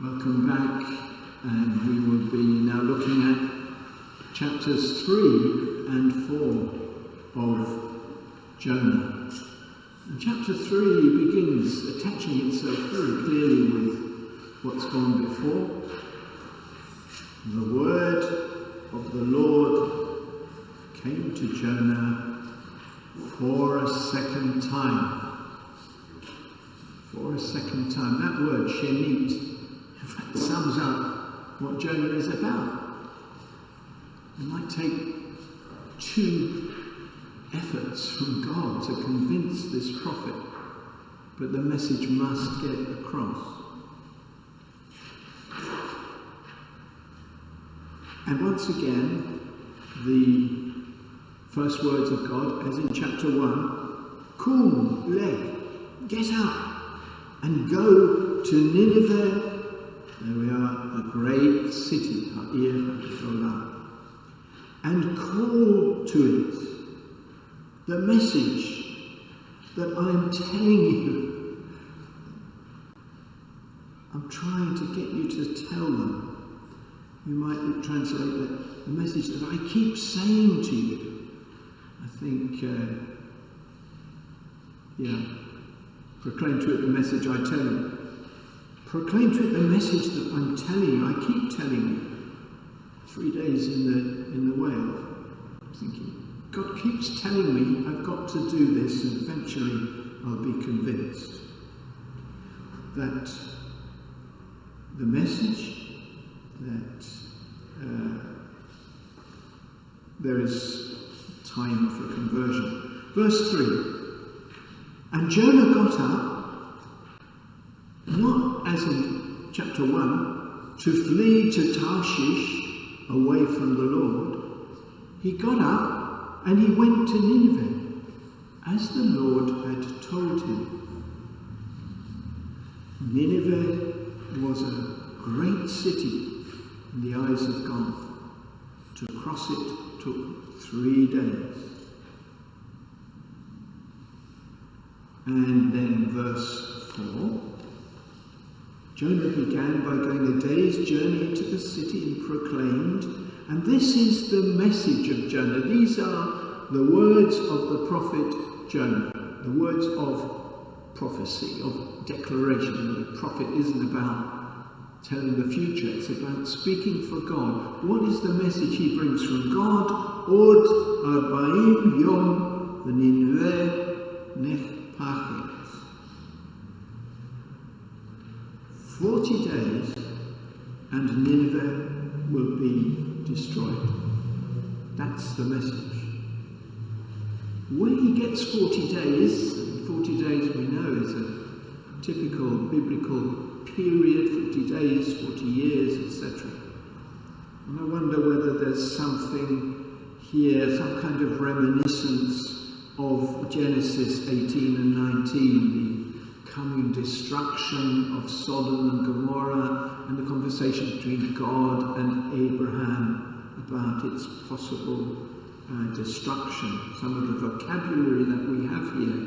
Welcome back, and we will be now looking at chapters 3 and 4 of Jonah. And chapter 3 begins attaching itself very clearly with what's gone before. The word of the Lord came to Jonah for a second time. For a second time. That word, shenit, sums up what Jonah is about. It might take 2 efforts from God to convince this prophet, but the message must get across. And once again, the first words of God, as in chapter 1, Kum, le, get up and go to Nineveh. There we are, a great city, and call to it the message that I'm telling you. I'm trying to get you to tell them. You might translate that, the message that I keep saying to you. I think, proclaim to it the message I tell you. Proclaim to it the message that I'm telling you, I keep telling you. 3 days in the whale, I'm thinking, God keeps telling me I've got to do this, and eventually I'll be convinced that the message that there is time for conversion. Verse 3, and Jonah got up, not as in chapter 1, to flee to Tarshish away from the Lord. He got up and he went to Nineveh, as the Lord had told him. Nineveh was a great city in the eyes of God. To cross it took 3 days. And then verse 4. Jonah began by going a day's journey into the city and proclaimed, and this is the message of Jonah. These are the words of the prophet Jonah, the words of prophecy, of declaration. The prophet isn't about telling the future, it's about speaking for God. What is the message he brings from God? Od 40 yom v'nineveh nechpachet. 40 days and Nineveh will be destroyed. That's the message. When he gets 40 days, 40 days we know is a typical biblical period, 40 days, 40 years, etc. And I wonder whether there's something here, some kind of reminiscence of Genesis 18 and 19, the coming destruction of Sodom and Gomorrah, and the conversation between God and Abraham about its possible destruction. Some of the vocabulary that we have here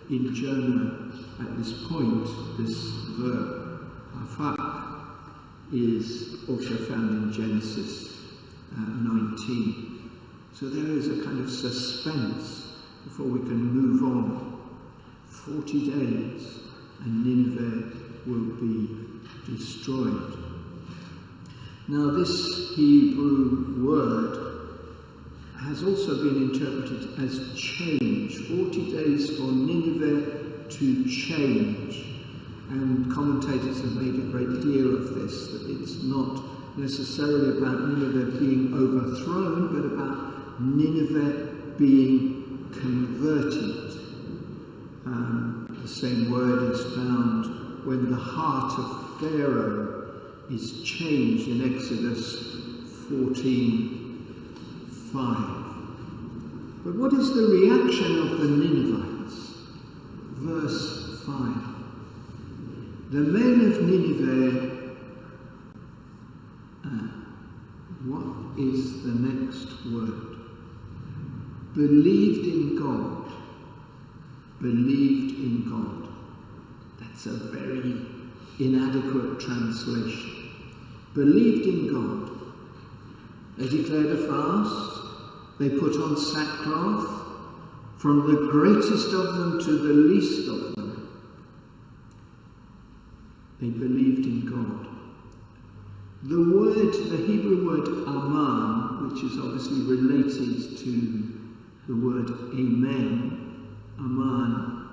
in Jonah at this point, this verb, hafak, is also found in Genesis 19. So there is a kind of suspense before we can move on. 40 days and Nineveh will be destroyed. Now this Hebrew word has also been interpreted as change. 40 days for Nineveh to change. And commentators have made a great deal of this, that it's not necessarily about Nineveh being overthrown, but about Nineveh being converted. The same word is found when the heart of Pharaoh is changed in Exodus 14:5. But what is the reaction of the Ninevites? Verse 5. The men of Nineveh, what is the next word? Believed in God. Believed in God. That's a very inadequate translation. Believed in God. They declared a fast. They put on sackcloth, from the greatest of them to the least of them. They believed in God. The Hebrew word aman, which is obviously related to the word amen, aman,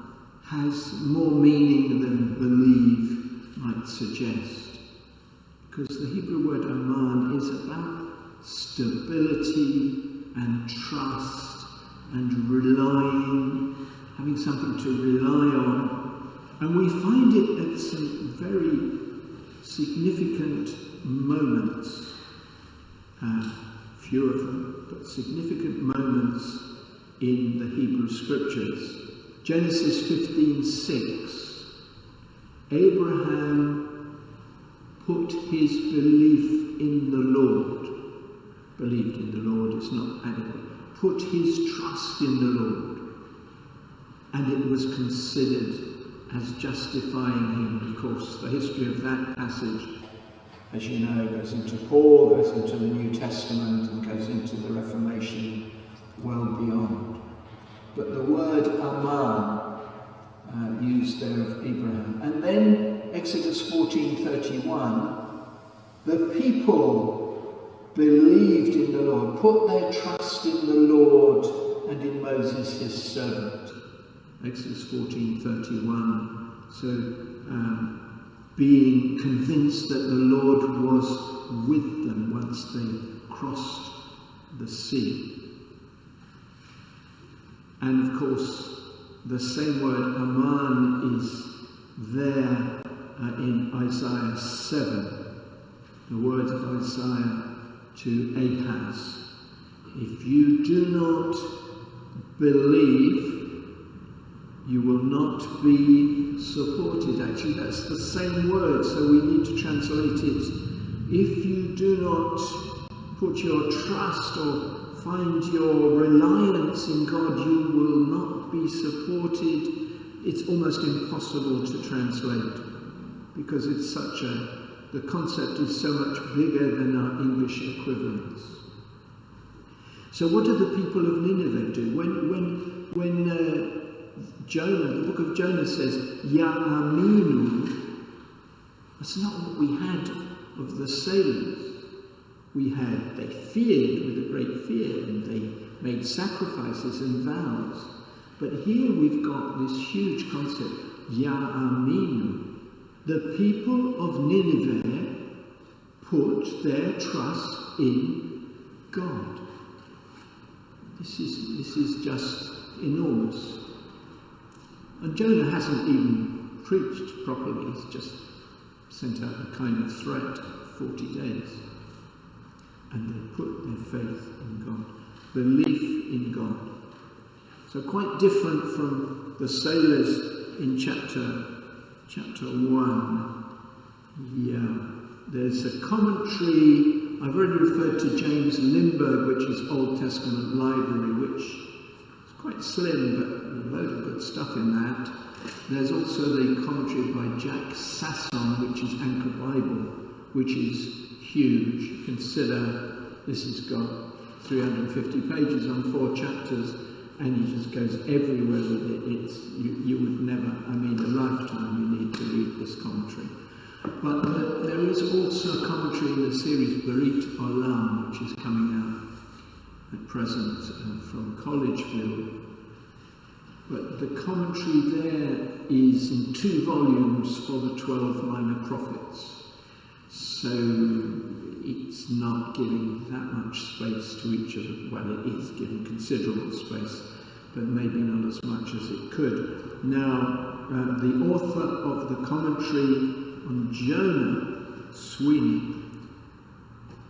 has more meaning than believe might suggest. Because the Hebrew word aman is about stability and trust and relying, having something to rely on. And we find it at some very significant moments, few of them, but significant moments in the Hebrew Scriptures. Genesis 15:6, Abraham put his belief in the Lord. Believed in the Lord is not adequate. Put his trust in the Lord, and it was considered as justifying him. Of course, the history of that passage, as you know, goes into Paul, goes into the New Testament, and goes into the Reformation well beyond. But the word aman, used there of Abraham. And then Exodus 14:31, the people believed in the Lord, put their trust in the Lord and in Moses his servant. Exodus 14:31. So, being convinced that the Lord was with them once they crossed the sea. And of course, the same word aman is there in Isaiah 7, the words of Isaiah to Ahaz. If you do not believe, you will not be supported. Actually, that's the same word, so we need to translate it. If you do not put your trust or find your reliance in God, you will not be supported. It's almost impossible to translate because it's the concept is so much bigger than our English equivalents. So what do the people of Nineveh do? When Jonah, the book of Jonah says, Ya'aminu, that's not what we had of the sailors. They feared with a great fear, and they made sacrifices and vows. But here we've got this huge concept, Ya'aminu. The people of Nineveh put their trust in God. This is just enormous. And Jonah hasn't even preached properly. He's just sent out a kind of threat, 40 days. And they put their faith in God, belief in God. So quite different from the sailors in chapter 1. There's a commentary. I've already referred to James Limburg, which is Old Testament library, which is quite slim, but a load of good stuff in that. There's also the commentary by Jack Sasson, which is Anchor Bible, which is huge. Consider this has got 350 pages on 4 chapters, and he just goes everywhere with it. You would never, a lifetime you need to read this commentary. But there is also a commentary in the series Berit Olam, which is coming out at present from Collegeville. But the commentary there is in 2 volumes for the 12 minor prophets. So it's not giving that much space to each of them. Well, it is giving considerable space, but maybe not as much as it could. Now, the author of the commentary on Jonah, Sweeney,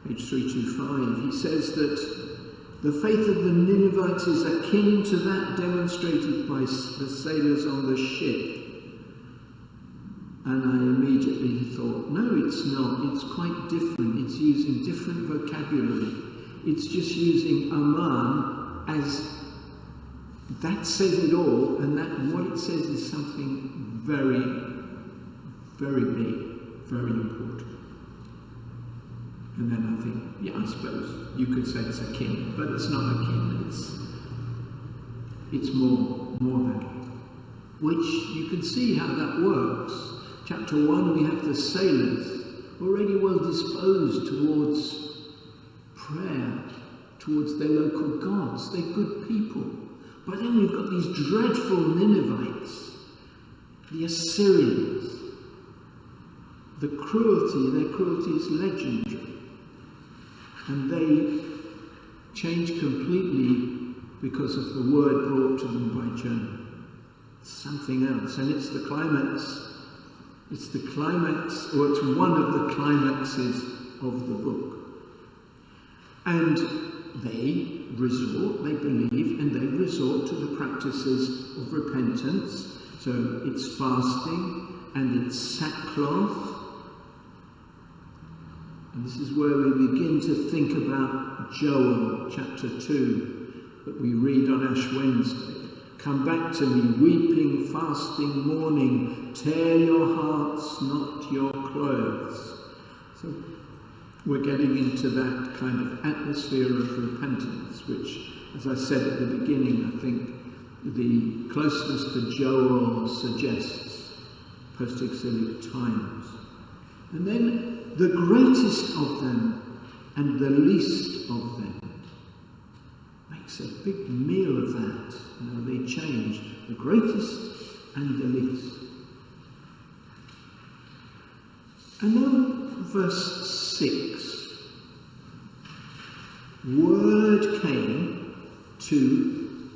page 325, he says that the faith of the Ninevites is akin to that demonstrated by the sailors on the ship. And I immediately thought, no, it's not. It's quite different. It's using different vocabulary. It's just using aman as that says it all, and that what it says is something very, Very big, very important. And then I think, yeah, I suppose you could say it's a king, but it's not a king, it's more than that. Which you can see how that works. Chapter 1, we have the sailors already well disposed towards prayer, towards their local gods. They're good people. But then we've got these dreadful Ninevites, the Assyrians. Their cruelty is legendary. And they change completely because of the word brought to them by Jonah. It's something else. And it's the climax. It's the climax, or it's one of the climaxes of the book. And they believe, and they resort to the practices of repentance. So it's fasting and it's sackcloth. And this is where we begin to think about Joel chapter 2 that we read on Ash Wednesday. Come back to me, weeping, fasting, mourning, tear your hearts, not your clothes. So we're getting into that kind of atmosphere of repentance, which, as I said at the beginning, I think the closeness to Joel suggests post-exilic times. And then the greatest of them and the least of them makes a big meal of that. You know, they change the greatest and the least. And then verse 6, word came to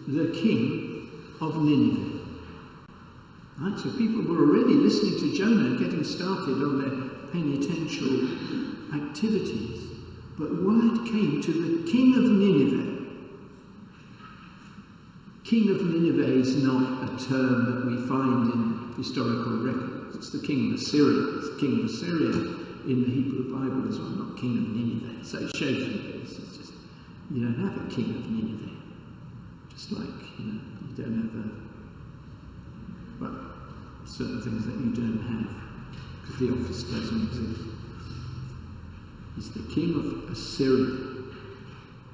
the king of Nineveh. Right, so people were already listening to Jonah and getting started on their penitential activities. But word came to the king of Nineveh. King of Nineveh is not a term that we find in historical records. It's the king of Assyria. It's the king of Assyria in the Hebrew Bible as well, not king of Nineveh. So it shows you this. It's just, you don't have a king of Nineveh. Just like, you don't have certain things that you don't have, because the office doesn't exist. He's the king of Assyria.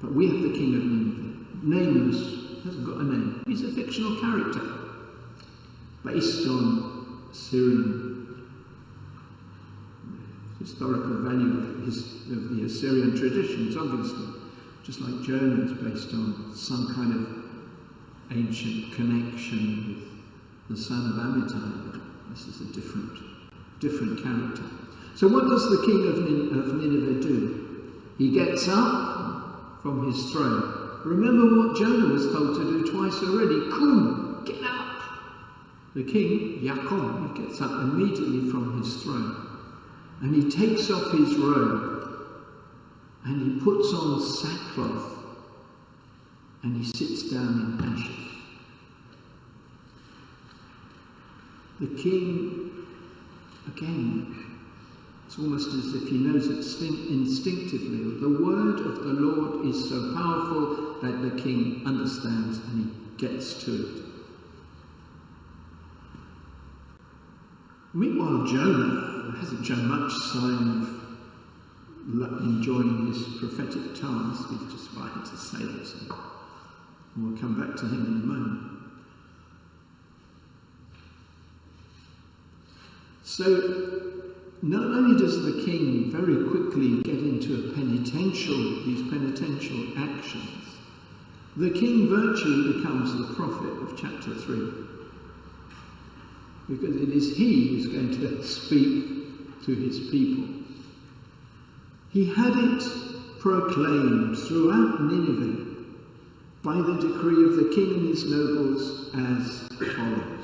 But we have the king of Nineveh. Nameless, hasn't got a name. He's a fictional character, based on Assyrian historical value of the Assyrian traditions, obviously. Just like Jonah is based on some kind of ancient connection with the son of Amittai, but this is a different character. So what does the king of Nineveh do? He gets up from his throne. Remember what Jonah was told to do twice already. Kum, get up. The king, Yakum, he gets up immediately from his throne. And he takes off his robe. And he puts on sackcloth. And he sits down in ashes. The king, again, it's almost as if he knows instinctively. The word of the Lord is so powerful that the king understands and he gets to it. Meanwhile, Jonah hasn't shown much sign of enjoying his prophetic task. He's just fighting to say it. And we'll come back to him in a moment. So, not only does the king very quickly get into these penitential actions, the king virtually becomes the prophet of chapter 3. Because it is he who's going to speak to his people. He had it proclaimed throughout Nineveh by the decree of the king and his nobles as follows.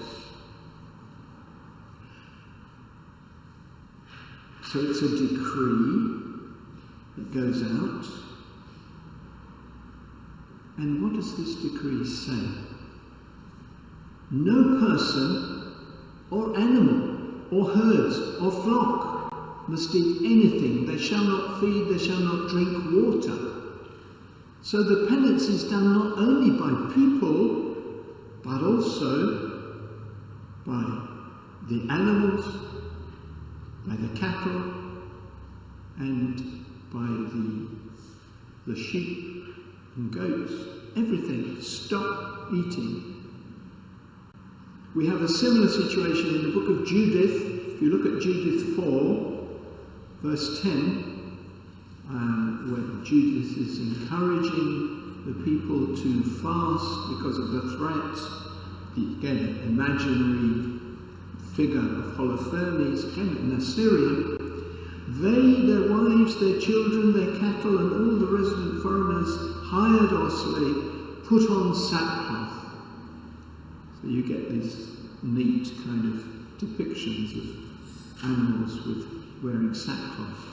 So it's a decree that goes out. And what does this decree say? No person or animal or herds or flock must eat anything. They shall not feed, they shall not drink water. So the penance is done not only by people, but also by the animals by the cattle and by the sheep and goats. Everything. Stop eating. We have a similar situation in the book of Judith. If you look at Judith 4, verse 10, where Judith is encouraging the people to fast because of the threat. Again, imaginary figure of Holofernes, again an Assyrian. They, their wives, their children, their cattle, and all the resident foreigners, hired or slave, put on sackcloth. So you get these neat kind of depictions of animals with wearing sackcloth.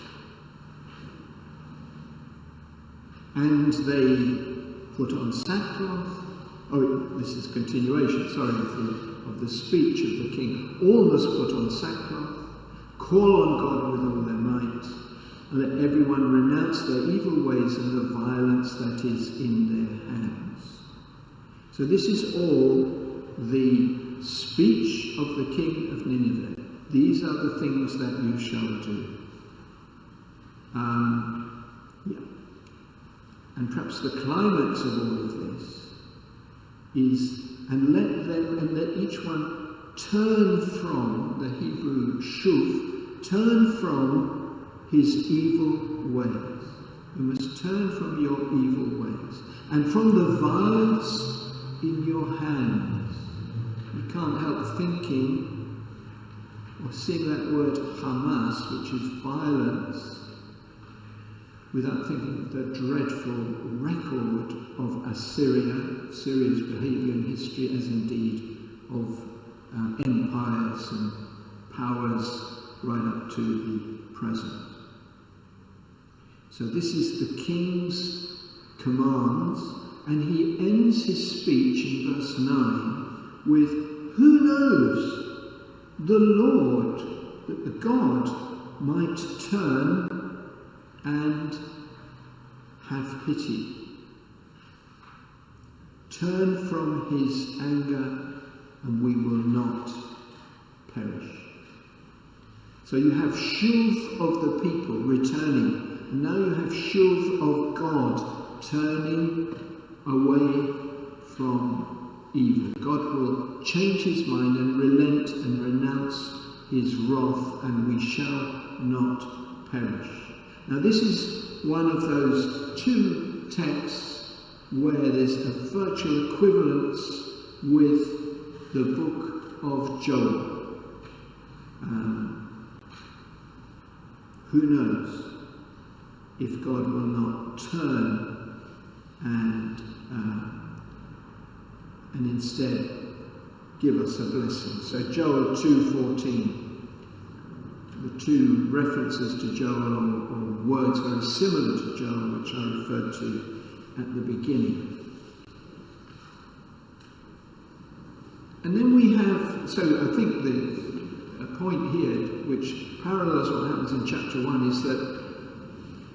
And they put on sackcloth. Oh, this is continuation, sorry, of the speech of the king. All must put on sackcloth, call on God with all their might, and let everyone renounce their evil ways and the violence that is in their hands. So this is all the speech of the king of Nineveh. These are the things that you shall do. And perhaps the climax of all of this is, and let each one turn from, the Hebrew shuv, turn from his evil ways. You must turn from your evil ways and from the violence in your hands. You can't help thinking or seeing that word Hamas, which is violence, without thinking of the dreadful record of Assyria, Syria's behaviour in history, as indeed of empires and powers right up to the present. So this is the king's commands, and he ends his speech in verse 9 with, who knows, the Lord, that the God might turn and have pity. Turn from his anger and we will not perish. So you have shuv of the people returning, and now you have shuv of God turning away from evil. God will change his mind and relent and renounce his wrath, and we shall not perish. Now this is one of those two texts where there's a virtual equivalence with the book of Jonah. Who knows if God will not turn and instead give us a blessing. So Joel 2:14. The two references to Joel or words very similar to Joel, which I referred to at the beginning. And then we have, so I think the point here, which parallels what happens in chapter 1, is that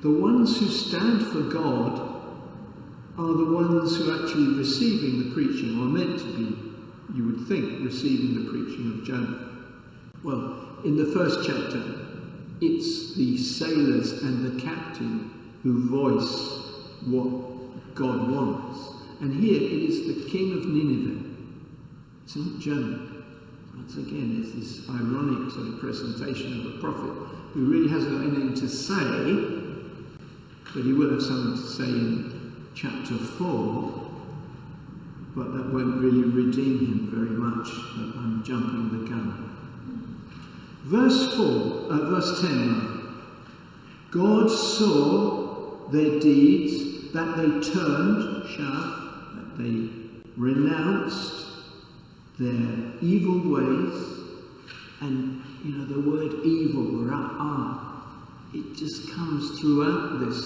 the ones who stand for God are the ones who are actually receiving the preaching, or meant to be, you would think, receiving the preaching of Jonah. Well, in the first chapter, it's the sailors and the captain who voice what God wants. And here it is the king of Nineveh. It's not Jonah. Once again, it's this ironic sort of presentation of a prophet who really hasn't got anything to say, but he will have something to say in chapter 4, but that won't really redeem him very much. But I'm jumping the gun. Verse 10, God saw their deeds, that they turned, that they renounced their evil ways, and the word evil, ra'ah, it just comes throughout this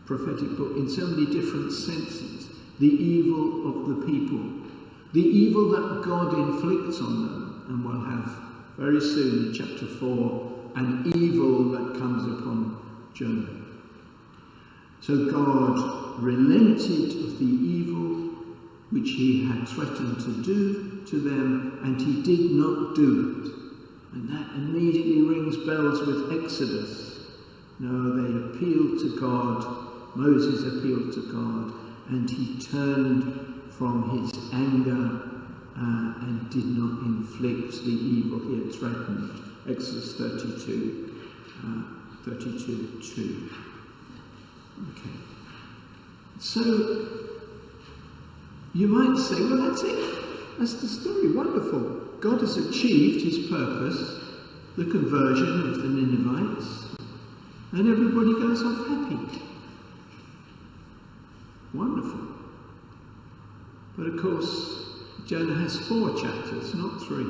prophetic book in so many different senses. The evil of the people, the evil that God inflicts on them, and we'll have very soon in chapter 4 an evil that comes upon Jonah. So God relented of the evil which he had threatened to do to them, and he did not do it. And that immediately rings rings bells with Exodus. No, they appealed to God. Moses appealed to God, and he turned from his anger and did not inflict the evil he had threatened. Exodus 32, 2. Okay. So, you might say, well, that's it. That's the story. Wonderful. God has achieved his purpose, the conversion of the Ninevites, and everybody goes off happy. Wonderful. But of course, Jonah has 4 chapters, not 3.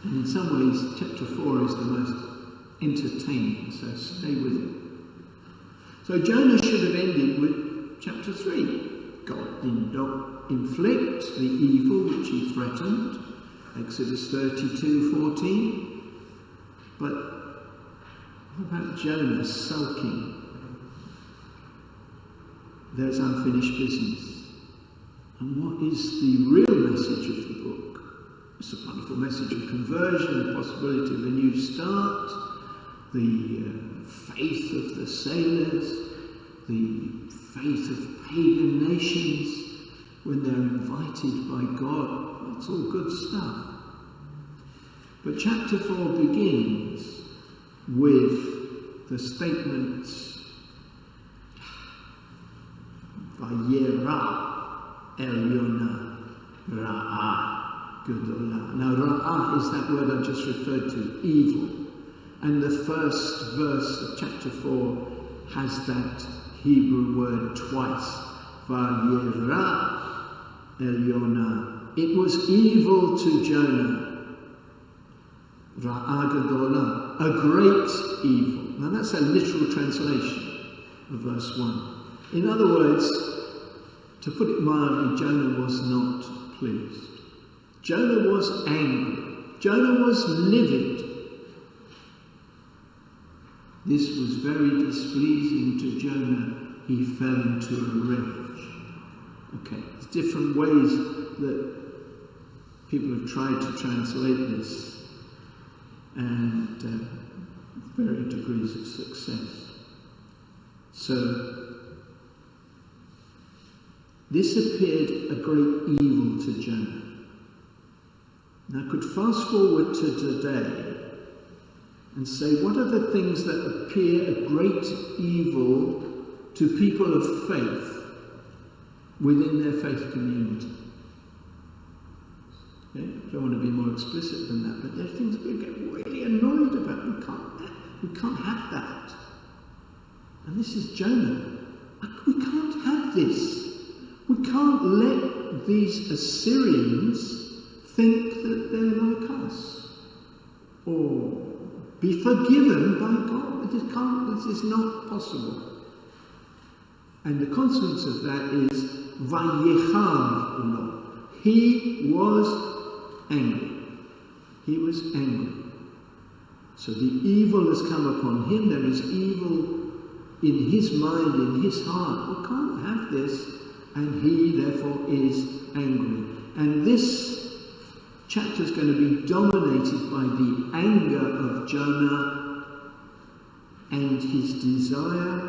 And in some ways, chapter 4 is the most entertaining, so stay with it. So Jonah should have ended with chapter 3. God did not inflict the evil which he threatened, Exodus 32:14. But what about Jonah sulking? There's unfinished business. And what is the real message of the book? It's a wonderful message of conversion, the possibility of a new start, the faith of the sailors, the faith of pagan nations when they're invited by God. That's all good stuff. But chapter 4 begins with the statements Vayera El Jonah Ra'ah Gedolah. Now Ra'ah is that word I just referred to, evil. And the first verse of chapter 4 has that Hebrew word twice. Vayera El Jonah. It was evil to Jonah. Ra'ah Gedolah. A great evil. Now that's a literal translation of verse 1. In other words, to put it mildly, Jonah was not pleased. Jonah was angry. Jonah was livid. This was very displeasing to Jonah. He fell into a rage. Okay, there's different ways that people have tried to translate this, and varying degrees of success. So, this appeared a great evil to Jonah. Now I could fast forward to today and say, what are the things that appear a great evil to people of faith within their faith community? Okay? I don't want to be more explicit than that, but there are things we get really annoyed about. We can't have that. And this is Jonah. We can't have this. We can't let these Assyrians think that they're like us, or be forgiven by God. This is not possible. And the consequence of that is Vayechar lo. He was angry. He was angry. So the evil has come upon him. There is evil in his mind, in his heart. We can't have this. And he, therefore, is angry. And this chapter is going to be dominated by the anger of Jonah and his desire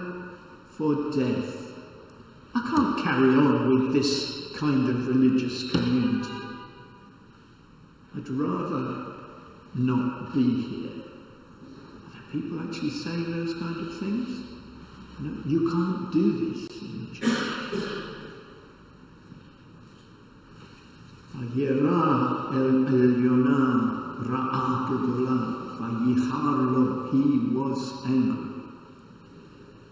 for death. I can't carry on with this kind of religious community. I'd rather not be here. Are there people actually saying those kind of things? No, you can't do this in the church. Vayera El Jonah Ra'ah Gedolah. Vayichar lo. He was angry.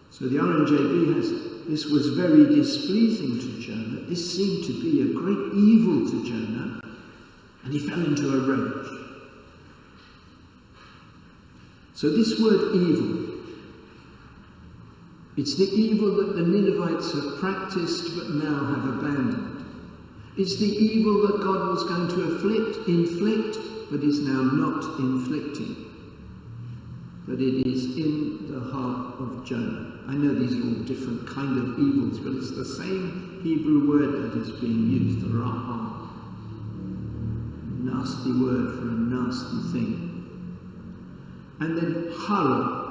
So the RNJB has, this was very displeasing to Jonah. This seemed to be a great evil to Jonah, and he fell into a rage. So this word evil, it's the evil that the Ninevites have practiced but now have abandoned. It's the evil that God was going to inflict, but is now not inflicting. But it is in the heart of Jonah. I know these are all different kind of evils, but it's the same Hebrew word that is being used, ra'ah. Nasty word for a nasty thing. And then hara,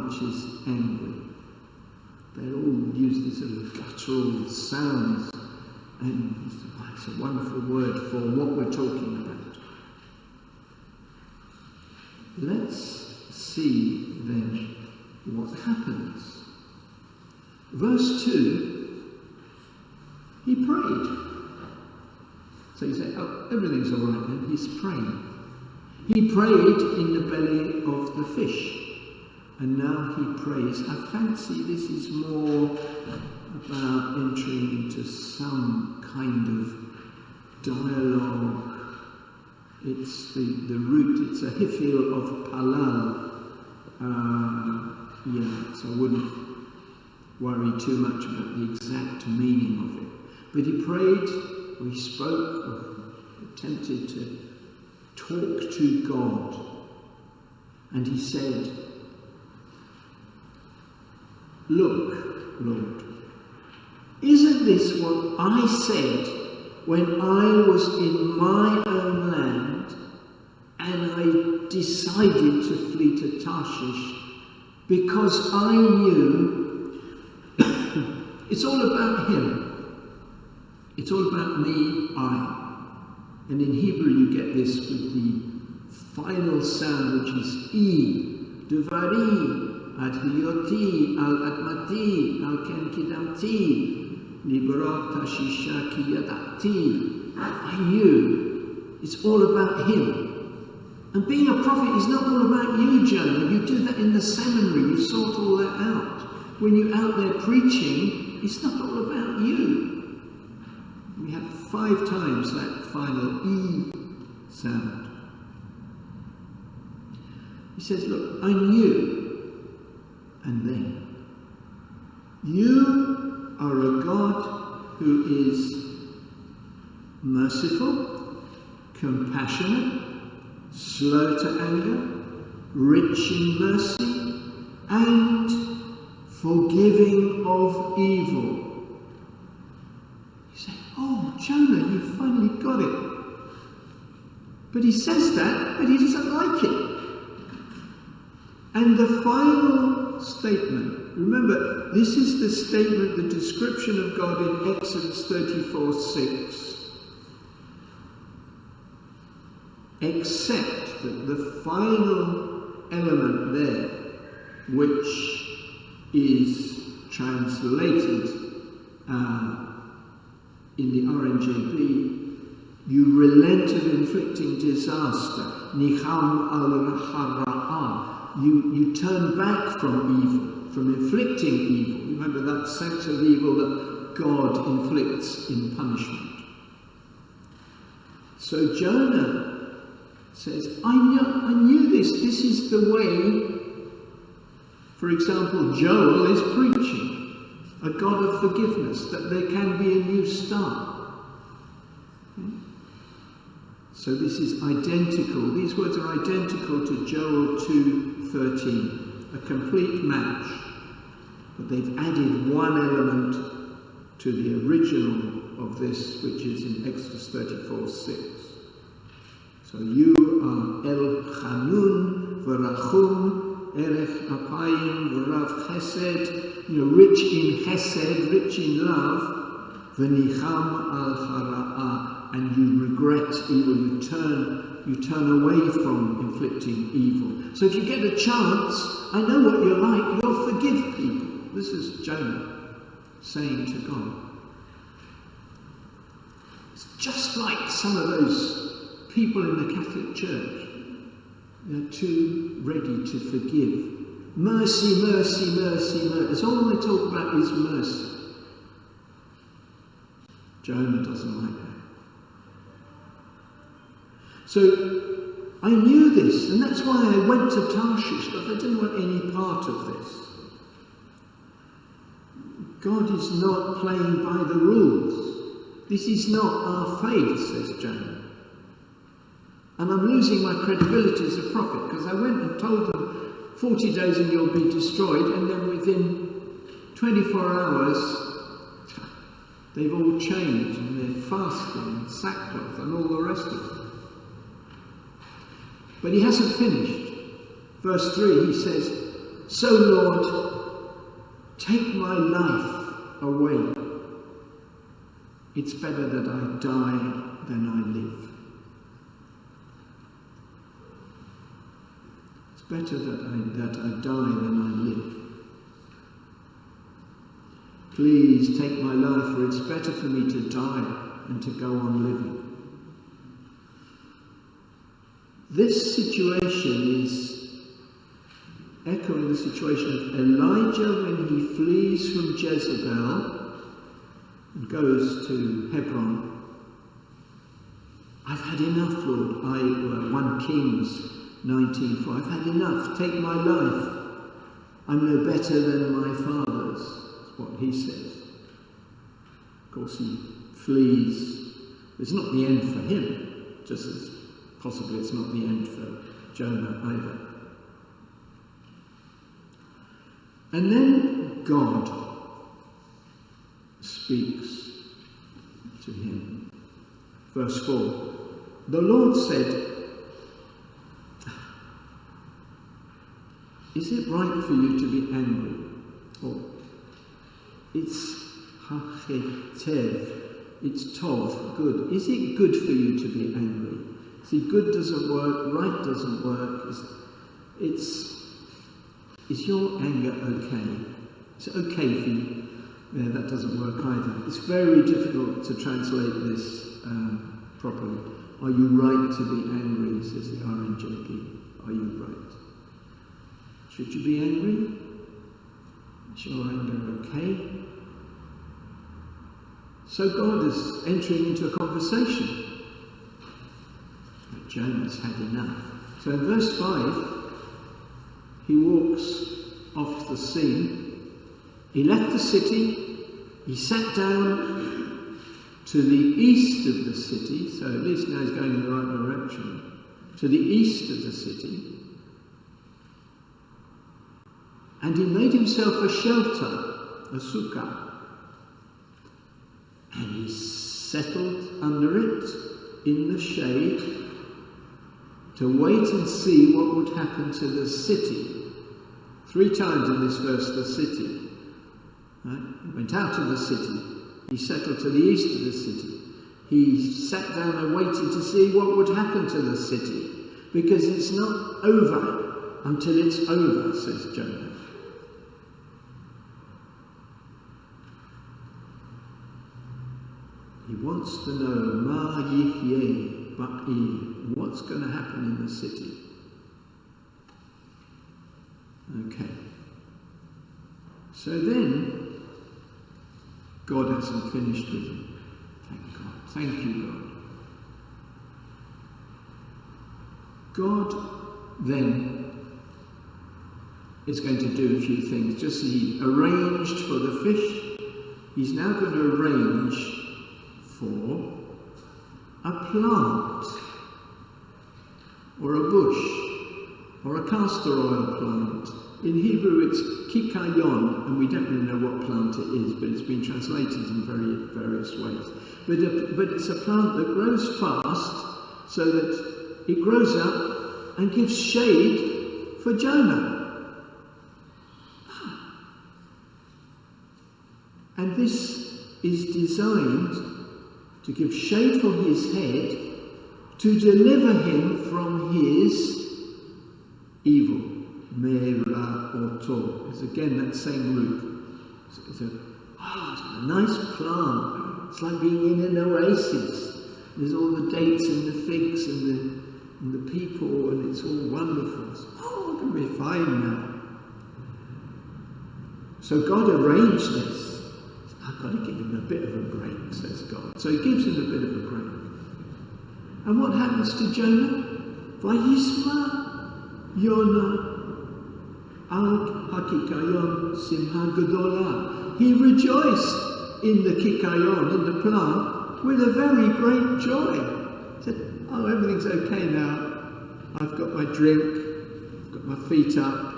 which is angry. They all use these sort of guttural sounds, and it's a wonderful word for what we're talking about. Let's see then what happens. Verse 2, he prayed. So you say, oh, everything's all right then, he's praying. He prayed in the belly of the fish, and now he prays. I fancy this is more about entering into some kind of dialogue. It's the root, it's a hifil of palal. So I wouldn't worry too much about the exact meaning of it. But he prayed, or he spoke, or attempted to talk to God. And he said, look, Lord, isn't this what I said when I was in my own land and I decided to flee to Tarshish because I knew it's all about him. It's all about me, I. And in Hebrew you get this with the final sound, which is E. Devari, ad hiyoti, al admati, al ken kidamti, liberat tashisha ki yadati. I knew. It's all about him. And being a prophet is not all about you, Jonah. You do that in the seminary. You sort all that out. When you're out there preaching, it's not all about you. We have 5 times that final E sound. He says, look, I knew, and then, you are a God who is merciful, compassionate, slow to anger, rich in mercy, and forgiving of evil. You say, oh, Jonah, you finally got it. But he says that, but he doesn't like it. And the final statement, remember, this is the statement, the description of God in Exodus 34:6. Except that the final element there, which is translated in the RNJB, you relent of inflicting disaster, nicham al-hara'ah. You turn back from evil, from inflicting evil. Remember that sense of evil that God inflicts in punishment. So Jonah says, I knew this. This is the way, for example, Joel is preaching, a God of forgiveness, that there can be a new start. So this is identical. These words are identical to Joel 2:13, a complete match. But they've added one element to the original of this, which is in Exodus 34:6. So you are El Chanun V'Rachum Erech Apayim V'Rav Chesed, rich in Chesed, rich in love, V'Nicham Al Hara'ah. And you regret evil, you turn away from inflicting evil. So if you get a chance, I know what you're like, you'll forgive people. This is Jonah saying to God. It's just like some of those people in the Catholic Church. They're too ready to forgive. Mercy, mercy, mercy, mercy. It's all they talk about is mercy. Jonah doesn't like that. So I knew this, and that's why I went to Tarshish, but I didn't want any part of this. God is not playing by the rules. This is not our faith, says Jonah. And I'm losing my credibility as a prophet, because I went and told them 40 days and you'll be destroyed, and then within 24 hours, they've all changed, and they're fasting, and sackcloth, and all the rest of it. But he hasn't finished. Verse 3, he says, "So Lord, take my life away. It's better that I die than I live." It's better that I die than I live. Please take my life, for it's better for me to die than to go on living. This situation is echoing the situation of Elijah when he flees from Jezebel and goes to Hebron. "I've had enough, Lord." 1 Kings 19:4. "I've had enough. Take my life. I'm no better than my fathers." That's what he says. Of course, he flees. It's not the end for him, just as possibly it's not the end for Jonah either. And then God speaks to him. Verse 4. The Lord said, "Is it right for you to be angry?" Or, it's hachetev, it's tov, good. Is it good for you to be angry? See, good doesn't work, right doesn't work. Is your anger okay? Is it okay for you? Yeah, that doesn't work either. It's very difficult to translate this properly. Are you right to be angry, says the RNJP. Are you right? Should you be angry? Is your anger okay? So God is entering into a conversation. But Jonah's had enough. So in verse 5, he walks off the scene. He left the city. He sat down to the east of the city. So at least now he's going in the right direction. To the east of the city. And he made himself a shelter, a sukkah. And he settled under it in the shade to wait and see what would happen to the city. 3 times in this verse, the city. Right? He went out of the city. He settled to the east of the city. He sat down and waited to see what would happen to the city. Because it's not over until it's over, says Jonah. He wants to know, Ma yihyeh ba'i, what's going to happen in the city. Okay. So then, God hasn't finished with him. Thank God. Thank you, God. God then is going to do a few things. Just as he arranged for the fish, he's now going to arrange for a plant, or a bush, or a castor oil plant. In Hebrew it's kikayon, and we don't really know what plant it is, but it's been translated in various ways. But it's a plant that grows fast, so that it grows up and gives shade for Jonah. And this is designed to give shade for his head, to deliver him from his evil. Mera or to. It's again that same root. It's a nice plant. It's like being in an oasis. There's all the dates and the figs and the people, and it's all wonderful. It's, I'm going to be fine now. So God arranged this. I've got to give him a bit of a break, says God. So he gives him a bit of a break. And what happens to Jonah? Vayisma Yonah al hakikayon simha gedola. He rejoiced in the kikayon, in the plant, with a very great joy. He said, everything's okay now. I've got my drink, I've got my feet up,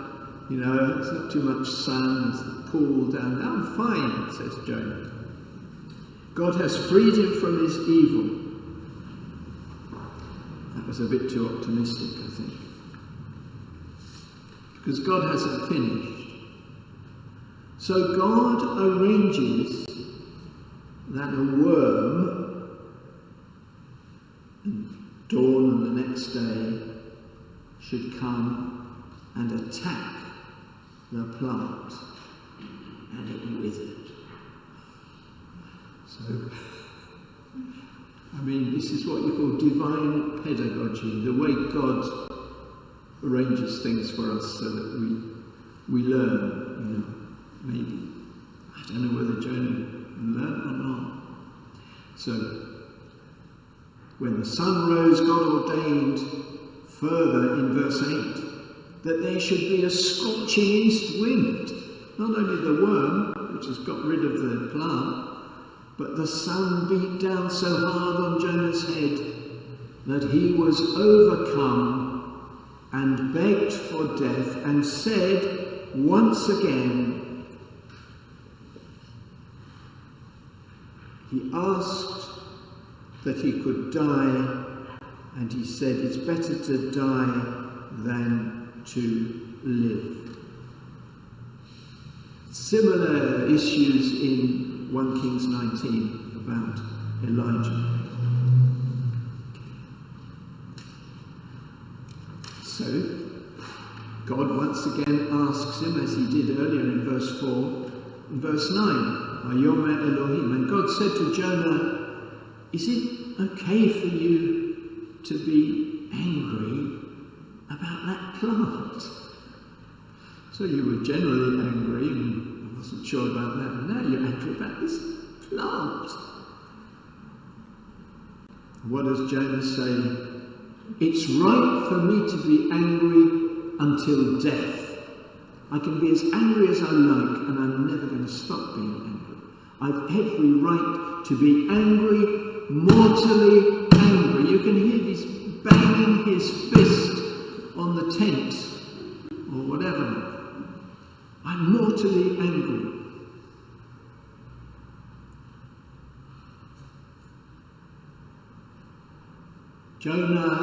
it's not too much sun, there's the pool down there. I'm fine, says Jonah. God has freed him from his evil. That was a bit too optimistic, I think. because God hasn't finished. So God arranges that a worm, at dawn on the next day, should come and attack the plant, and it withered. So, I mean, this is what you call divine pedagogy, the way God arranges things for us so that we learn, maybe. I don't know whether Jonah learned or not. So, when the sun rose, God ordained further in verse 8 that there should be a scorching east wind. Not only the worm, which has got rid of the plant, but the sun beat down so hard on Jonah's head that he was overcome and begged for death and said once again, he asked that he could die, and he said it's better to die than to live. Similar issues in 1 Kings 19 about Elijah. So, God once again asks him, as he did earlier in verse 4, in verse 9, Vayomer Elohim, and God said to Jonah, is it okay for you to be angry about that plant? So you were generally angry, and I wasn't sure about that, and now you're angry about this plant. What does Jonah say? It's right for me to be angry until death. I can be as angry as I like, and I'm never going to stop being angry. I've every right to be angry, mortally angry. You can hear this banging his fist on the tent, or whatever. I'm mortally angry. Jonah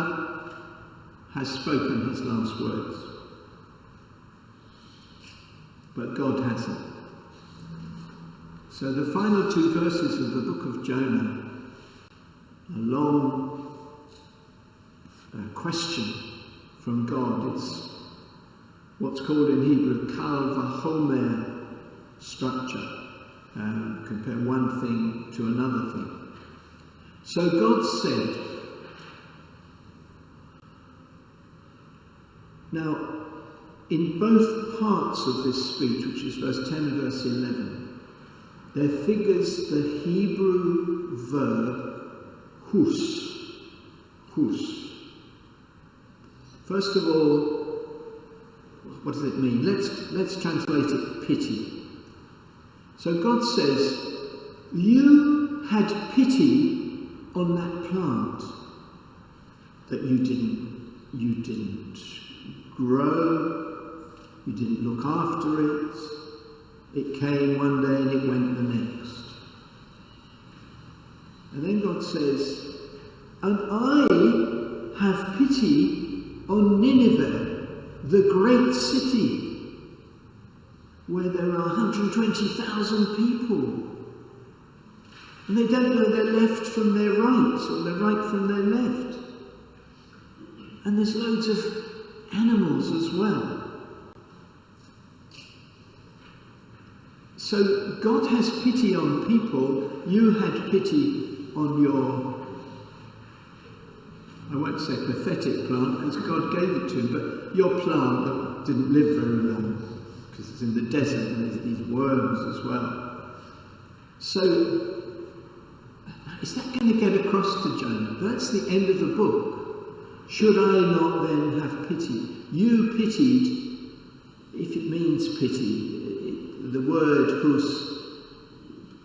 has spoken his last words, but God hasn't. So the final two verses of the book of Jonah, a long question from God. It's what's called in Hebrew kal vachomer structure. Compare one thing to another thing. So God said, now, in both parts of this speech, which is verse 10 and verse 11, there figures the Hebrew verb hus. Hus. First of all, what does it mean? Let's translate it pity. So God says, you had pity on that plant that you didn't grow, you didn't look after it. It came one day and it went the next. And then God says, and I have pity on Nineveh, the great city, where there are 120,000 people. And they don't know their left from their right, or their right from their left. And there's loads of animals as well. So God has pity on people. You had pity on your, I won't say pathetic plant, because God gave it to him, but your plant that didn't live very long, because it's in the desert and there's these worms as well. So, is that going to get across to Jonah? That's the end of the book. Should I not then have pity? You pitied, if it means pity, the word hus,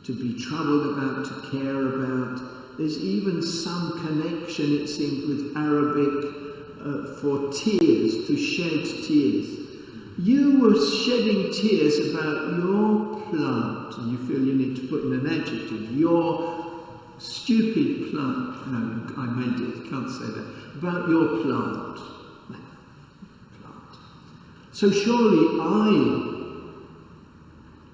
to be troubled about, to care about. There's even some connection, it seems, with Arabic for tears, to shed tears. You were shedding tears about your plant, and you feel you need to put in an adjective, your stupid plant. No, I made it, can't say that. About your plant. So surely I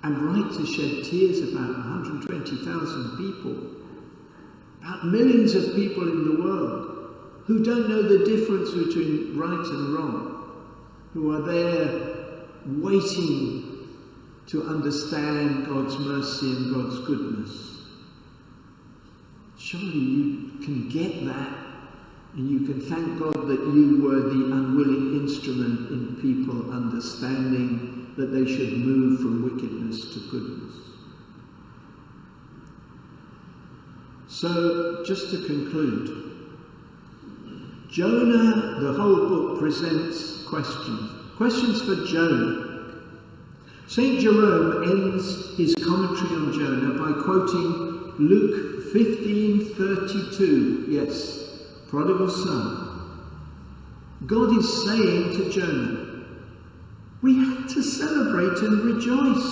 am right to shed tears about 120,000 people, about millions of people in the world who don't know the difference between right and wrong, who are there waiting to understand God's mercy and God's goodness. Surely you can get that, and you can thank God that you were the unwilling instrument in people understanding that they should move from wickedness to goodness. So, just to conclude, Jonah, the whole book presents questions. Questions for Jonah. St. Jerome ends his commentary on Jonah by quoting Luke 15:32. Yes, prodigal son. God is saying to Jonah, we had to celebrate and rejoice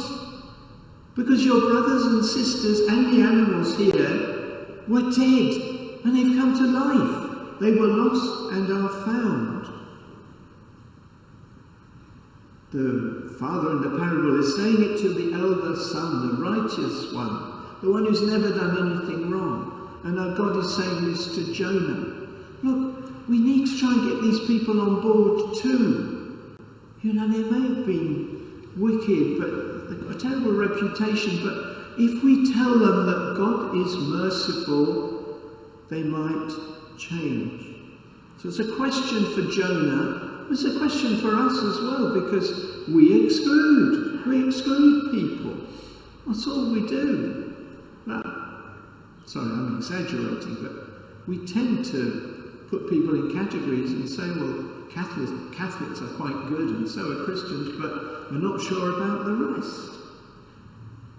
because your brothers and sisters and the animals here were dead and they've come to life. They were lost and are found. The father in the parable is saying it to the elder son, the righteous one, the one who's never done anything wrong. And now God is saying this to Jonah. Look, we need to try and get these people on board too. You know, they may have been wicked, but they've got a terrible reputation, but if we tell them that God is merciful, they might change. So it's a question for Jonah. It's a question for us as well, because we exclude people. That's all we do. Well, sorry, I'm exaggerating, but we tend to put people in categories and say, well, Catholics are quite good and so are Christians, but we're not sure about the rest.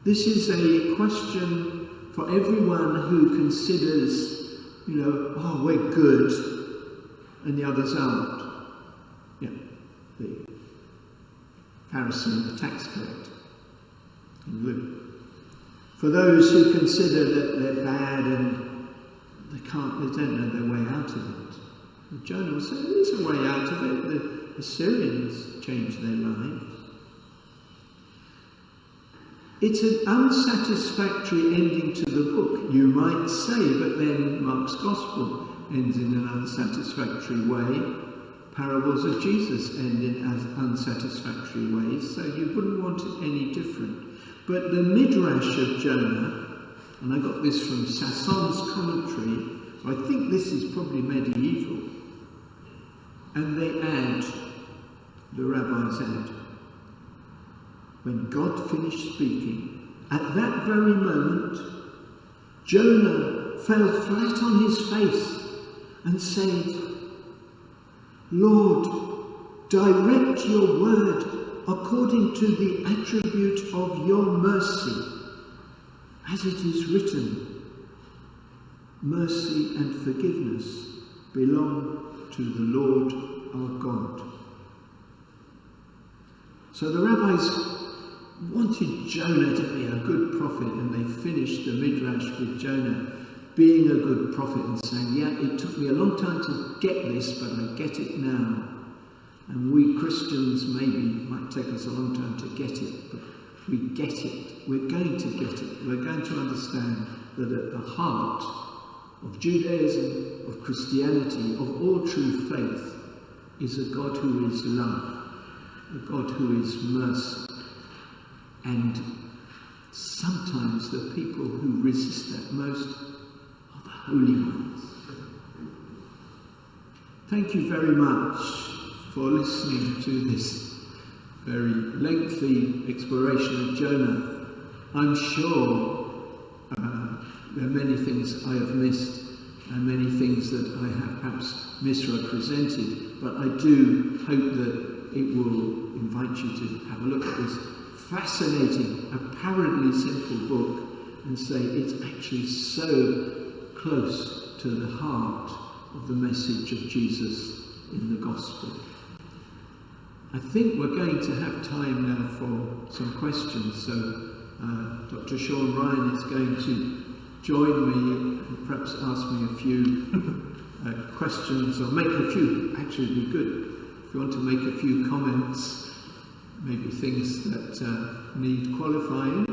This is a question for everyone who considers, you know, oh, we're good and the others aren't. Yeah, the Pharisee and the tax collector in Luke. For those who consider that they're bad and they don't know their way out of it. And Jonah will say, there's a way out of it. The Assyrians changed their lives. It's an unsatisfactory ending to the book, you might say, but then Mark's Gospel ends in an unsatisfactory way. Parables of Jesus end in unsatisfactory ways, so you wouldn't want it any different. But the Midrash of Jonah, and I got this from Sasson's commentary, so I think this is probably medieval, and they add, the rabbis add, when God finished speaking, at that very moment, Jonah fell flat on his face and said, Lord, direct your word according to the attribute of your mercy, as it is written, mercy and forgiveness belong to the Lord our God. So the rabbis wanted Jonah to be a good prophet, and they finished the Midrash with Jonah being a good prophet and saying, yeah, it took me a long time to get this, but I get it now. And we Christians maybe might take us a long time to get it, but we get it. We're going to get it. We're going to understand that at the heart of Judaism, of Christianity, of all true faith, is a God who is love, a God who is mercy. And sometimes the people who resist that most are the holy ones. Thank you very much for listening to this very lengthy exploration of Jonah. I'm sure there are many things I have missed and many things that I have perhaps misrepresented, but I do hope that it will invite you to have a look at this fascinating, apparently simple book and say it's actually so close to the heart of the message of Jesus in the Gospel. I think we're going to have time now for some questions, so Dr. Sean Ryan is going to join me and perhaps ask me a few questions, or make a few, actually it'd be good if you want to make a few comments maybe things that need qualifying.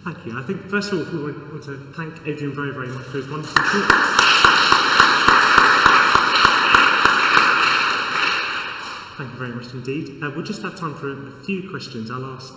Thank you. I think first of all we want to thank Adrian very, very much for his wonderful talk. Thank you very much indeed. We'll just have time for a few questions. I'll ask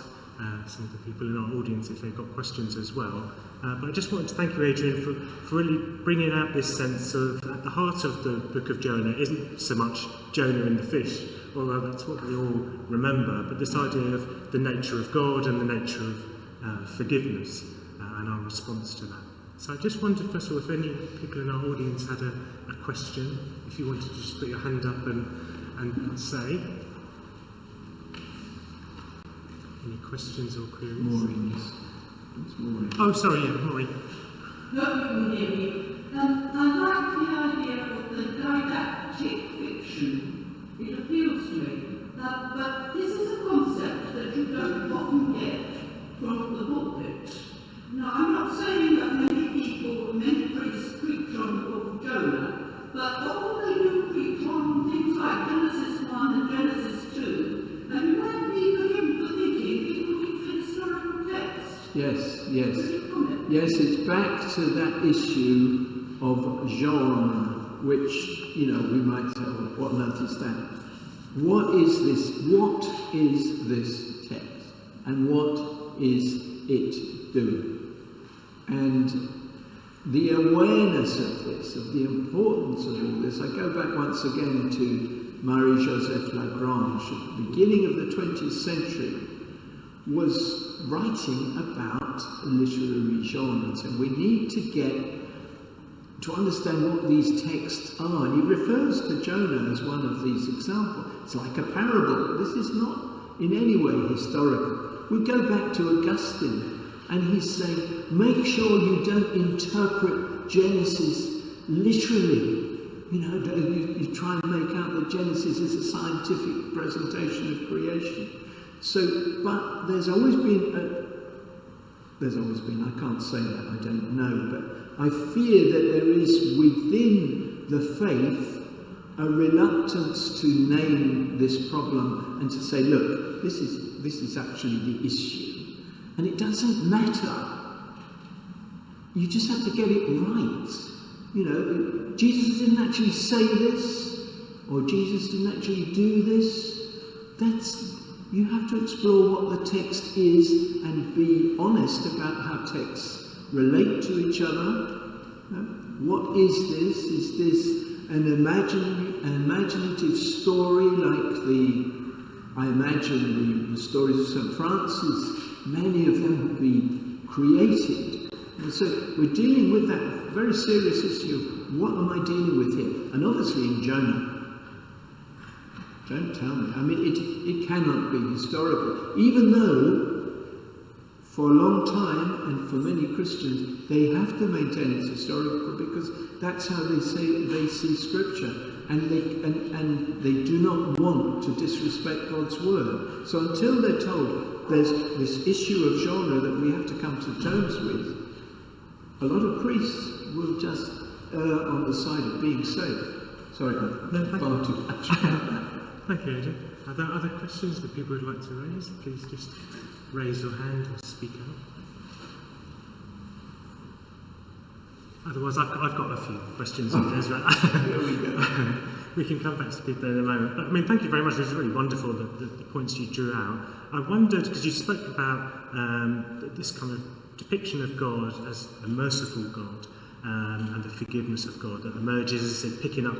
some of the people in our audience if they've got questions as well. But I just wanted to thank you, Adrian, for really bringing out this sense of, at the heart of the book of Jonah isn't so much Jonah and the fish, although that's what we all remember, but this idea of the nature of God and the nature of forgiveness and our response to that. So I just wondered, first of all, if any people in our audience had a question, if you wanted to just put your hand up and say. Any questions or queries? Maureen, yes. It's Maureen. Oh, sorry, yeah, Maureen. No, you can hear me. I like the idea of the didactic fiction. It appeals to me. But this is a concept that you don't often get from the pulpit. Now, I'm not saying that many priests preach on the book of Jonah, but often they do preach on things like Genesis 1 and Genesis 2, and you might be forgiven for thinking people need the historical text. Yes, yes. Yes, it's back to that issue of genre, which, we might say, well, what on earth is that? What is this? What is this text? And what is it doing? And the awareness of this, of the importance of all this, I go back once again to Marie-Joseph Lagrange at the beginning of the 20th century, was writing about literary genres, and we need to get to understand what these texts are. And he refers to Jonah as one of these examples. It's like a parable. This is not in any way historical. We go back to Augustine, and he's saying, make sure you don't interpret Genesis literally. You try and make out that Genesis is a scientific presentation of creation. So, but there's always been, I can't say that, I don't know, but I fear that there is within the faith a reluctance to name this problem and to say, look, this is actually the issue. And it doesn't matter. You just have to get it right. Jesus didn't actually say this, or Jesus didn't actually do this. You have to explore what the text is and be honest about how texts relate to each other. What is this? Is this an imaginative story like I imagine the stories of St. Francis? Many of them have been created. And so we're dealing with that very serious issue of what am I dealing with here? And obviously in Jonah, don't tell me. I mean, it cannot be historical, even though for a long time, and for many Christians, they have to maintain it's historical because that's how they see Scripture, and they do not want to disrespect God's word. So until they're told there's this issue of genre that we have to come to terms with, a lot of priests will just err on the side of being safe. Sorry, far too much. Thank you, Adrian. Are there other questions that people would like to raise? Please just raise your hand or speak out. Otherwise, I've got a few questions as well. There we go. We can come back to people in a moment. But, I mean, thank you very much. It was really wonderful, the points you drew out. I wondered, because you spoke about this kind of depiction of God as a merciful God and the forgiveness of God that emerges, picking up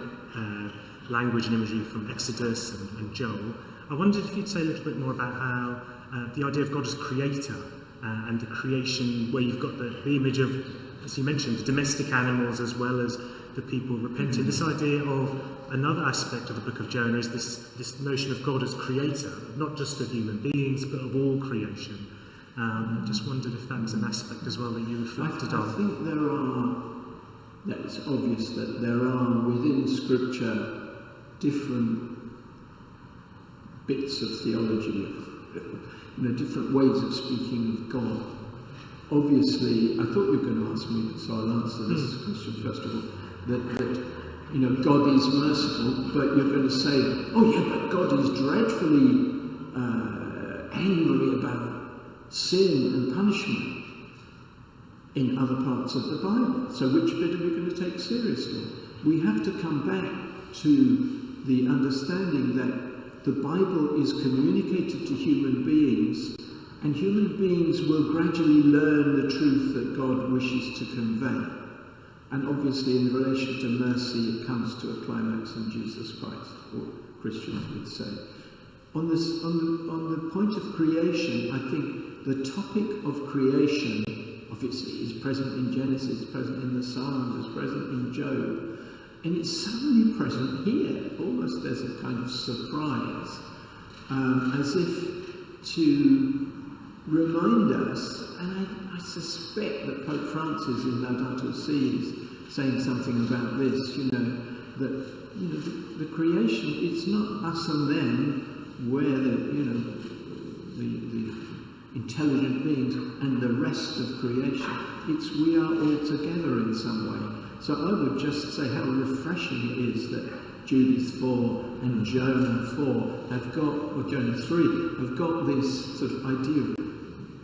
language and imagery from Exodus and Joel. I wondered if you'd say a little bit more about how the idea of God as creator and the creation, where you've got the image of, as you mentioned, the domestic animals as well as the people repenting. This idea of another aspect of the book of Jonah is this notion of God as creator, not just of human beings, but of all creation. I just wondered if that was an aspect as well that you reflected on. I think that's obvious that there are within Scripture different bits of theology, different ways of speaking of God. Obviously, I thought you were going to ask me, so I'll answer this question first of all, that God is merciful, but you're going to say, oh yeah, but God is dreadfully angry about sin and punishment in other parts of the Bible. So which bit are we going to take seriously? We have to come back to the understanding that the Bible is communicated to human beings, and human beings will gradually learn the truth that God wishes to convey. And obviously in relation to mercy, it comes to a climax in Jesus Christ, or Christians would say. On the point of creation, I think the topic of creation obviously is present in Genesis, present in the Psalms, is present in Job, and it's suddenly present here. Almost there's a kind of surprise, as if to remind us, and I suspect that Pope Francis in Laudato Si is saying something about this, that the creation, it's not us and them, where the intelligent beings and the rest of creation. It's we are all together in some way. So I would just say how refreshing it is that Judith 4 and Jonah 4 have got, or Jonah 3, have got this sort of idea of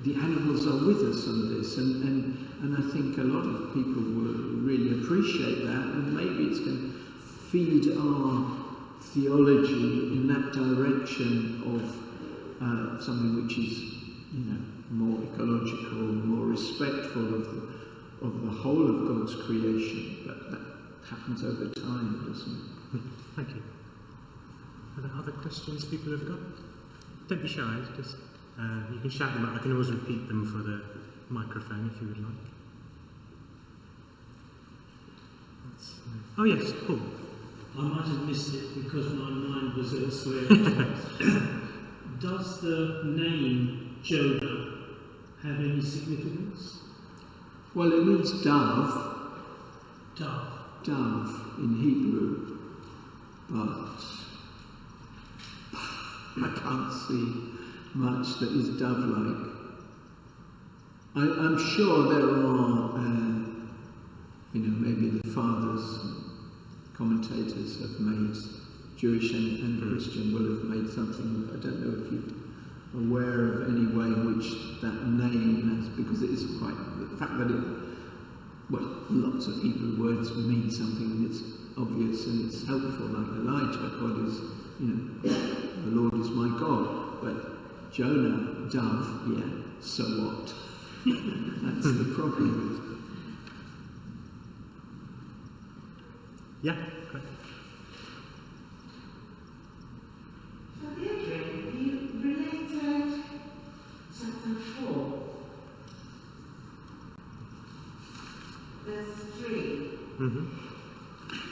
the animals are with us on this, and I think a lot of people will really appreciate that, and maybe it's going to feed our theology in that direction of something which is, more ecological, more respectful of the whole of God's creation. But that happens over time, doesn't it? Thank you. Are there other questions people have got? Don't be shy, just you can shout them out. I can always repeat them for the microphone if you would like. Oh yes, Paul. I might have missed it because my mind was elsewhere. Does the name Jonah have any significance? Well, it means dove. Dove. Dove in Hebrew. But I can't see much that is dove-like. I'm sure there are, maybe the fathers, commentators have made, Jewish and Christian will have made something. I don't know if you're aware of any way in which that name has, because it is quite, the fact that lots of Hebrew words mean something and it's obvious and it's helpful, like Elijah, God is, the Lord is my God, but Jonah, dove, yeah, so what? That's the problem. Yeah, great. So Adrian, you related chapter 4, verse 3,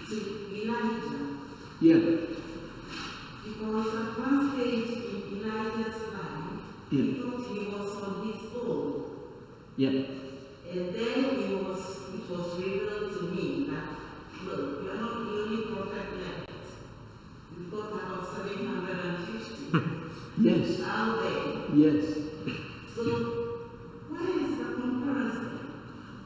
to Elijah. Yeah. Because at one stage in Elijah's life, he thought he was on his own. Yeah. And then it was revealed to me that, look, you are not the only prophet left. You've got about 750 Yes. out there. Yes. So, where is the comparison?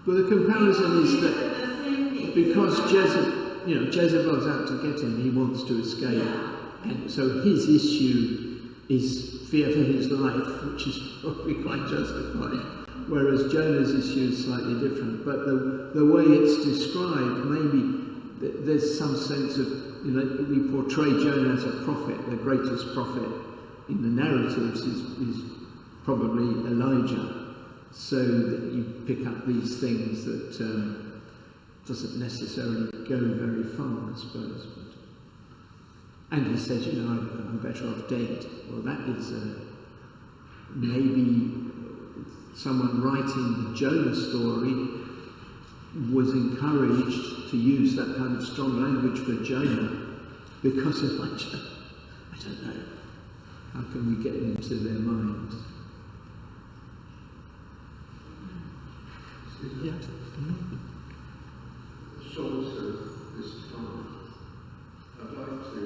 But the comparison is that the same thing. because Jezebel's out to get him, he wants to escape. Yeah. And so his issue is fear for his life, which is probably quite justified. Whereas Jonah's issue is slightly different. But the way it's described, maybe there's some sense of, we portray Jonah as a prophet. The greatest prophet in the narratives is probably Elijah. So that you pick up these things that doesn't necessarily go very far, I suppose. And he says, I'm better off dead. Well, that is maybe someone writing the Jonah story was encouraged to use that kind of strong language for Jonah because Elijah, I don't know, how can we get into their minds? Yeah. Short of this time, I'd like to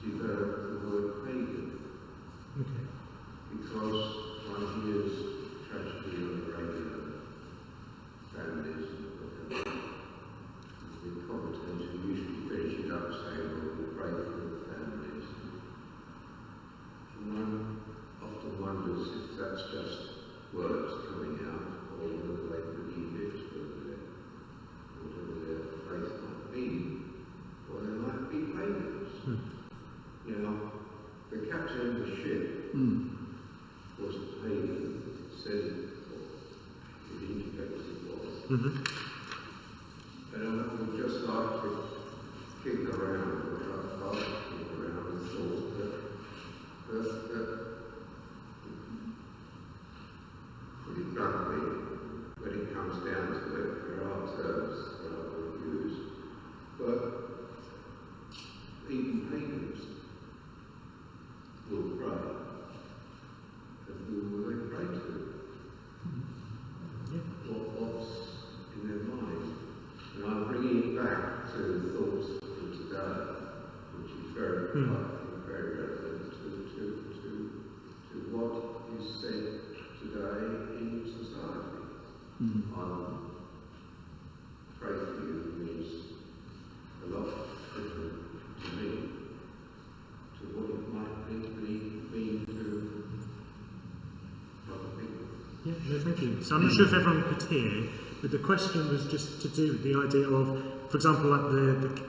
develop the word pagan. Okay. Because one hears tragedy on the radio, families, the commentators usually finish it up saying, well, we're grateful for the families. And one just words coming out, or whether they believe it, whatever their faith might be, or they might be pagans. You know, the captain of the ship was a pagan, said it, or it indicates it was. And I would just like to kick around, or kick around and thought that put it bluntly, when it comes down to it, there are terms that I would use, but even pagans will pray. And who will they pray to? What's in their mind? And I'm bringing it back to the thoughts from today, which is very relevant to what is said today in society. Pray for you means a lot different to me, to what it might mean to other people. Yeah, no, thank you. So I'm not sure if everyone could hear, but the question was just to do with the idea of, for example, like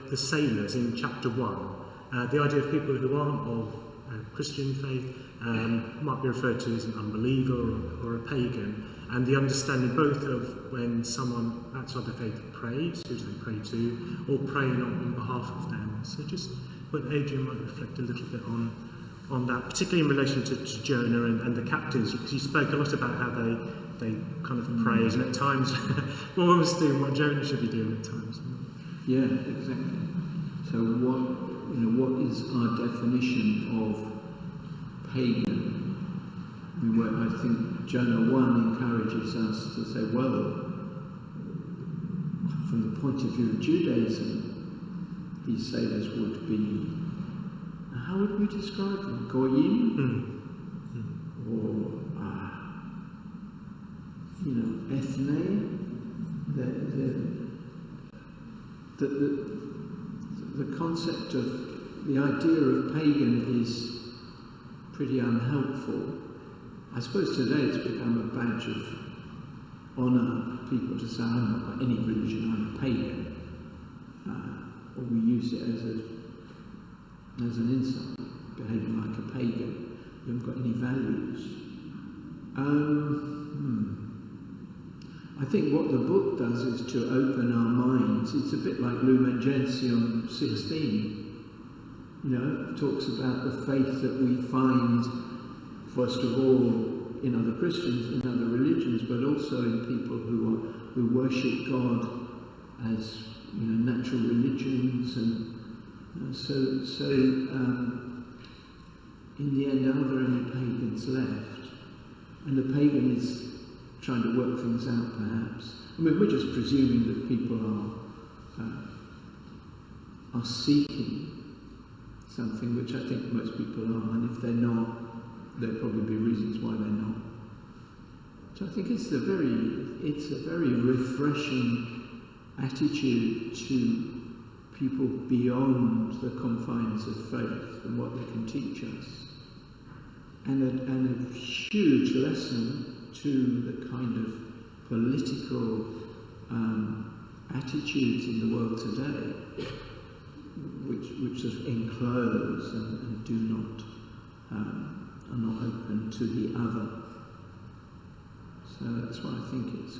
the sailors in chapter 1, the idea of people who aren't of Christian faith might be referred to as an unbeliever or a pagan, and the understanding both of when someone outside the faith prays, who do they pray to, or praying on behalf of them. So just when Adrian might reflect a little bit on that, particularly in relation to Jonah and the captains, because you spoke a lot about how they kind of praise, and at times one was doing what Jonah should be doing at times. Yeah, exactly. So what is our definition of pagan? I think Jonah 1 encourages us to say, well, from the point of view of Judaism, these sailors would be, how would we describe them? Goyim? Or, ethne? The concept of, the idea of pagan is pretty unhelpful. I suppose today it's become a badge of honour for people to say, I'm not by any religion, I'm a pagan. Or we use it as an insult, behaving like a pagan. You haven't got any values. I think what the book does is to open our minds. It's a bit like Lumen Gentium 16. It talks about the faith that we find, first of all, in other Christians, in other religions, but also in people who worship God as natural religions, and so in the end, are there any pagans left? And the pagan is trying to work things out, perhaps. I mean, we're just presuming that people are seeking something, which I think most people are, and if they're not, there'll probably be reasons why they're not. So I think it's a very refreshing attitude to people beyond the confines of faith and what they can teach us, and a huge lesson to the kind of political attitudes in the world today, which sort of enclose and do not are not open to the other. So that's why I think it's a